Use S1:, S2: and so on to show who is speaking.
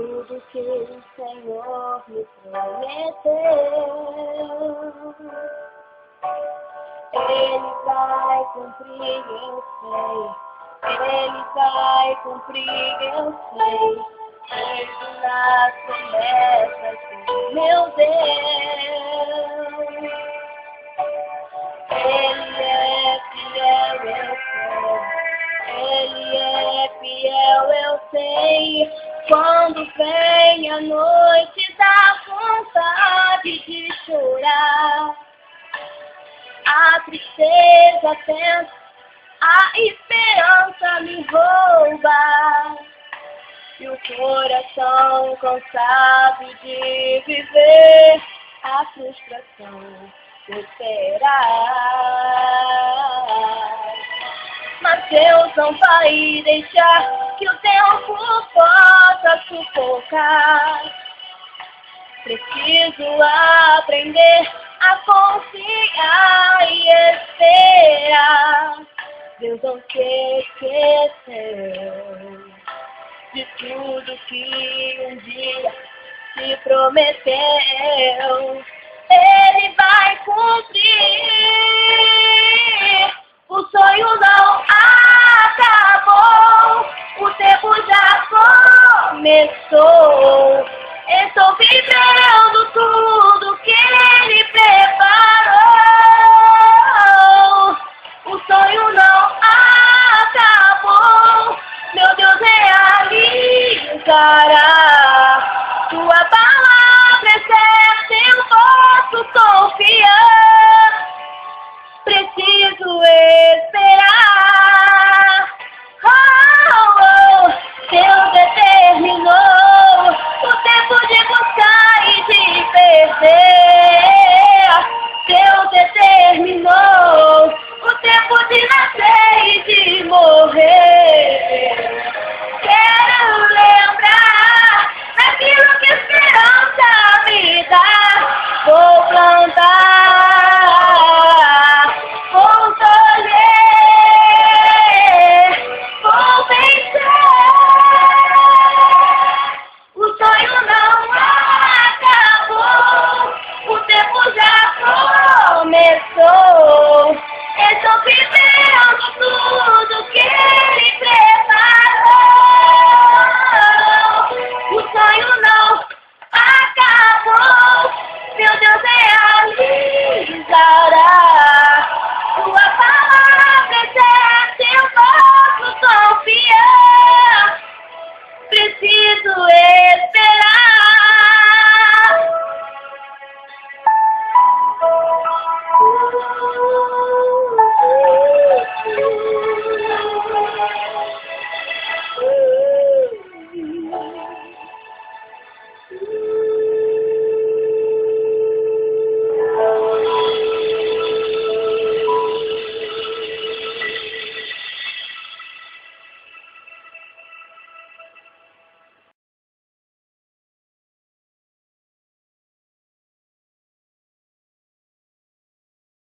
S1: tudo que o Senhor me prometeu. Ele vai cumprir, eu sei. Ele vai cumprir, eu sei. Ele nas promessas do meu Deus. Ele é fiel, eu sei. Ele é fiel, eu sei. Quando vem a noite, dá vontade de chorar. A tristeza tenta, a esperança me rouba. E o coração cansado de viver, a frustração de esperar. Mas Deus não vai deixar que o tempo possa sufocar. Preciso aprender a confiar e esperar. Deus não se esqueceu de tudo que um dia se prometeu. Ele vai cumprir. O sonho não acabou. O tempo já começou. Estou vivendo tudo que Ele preparou.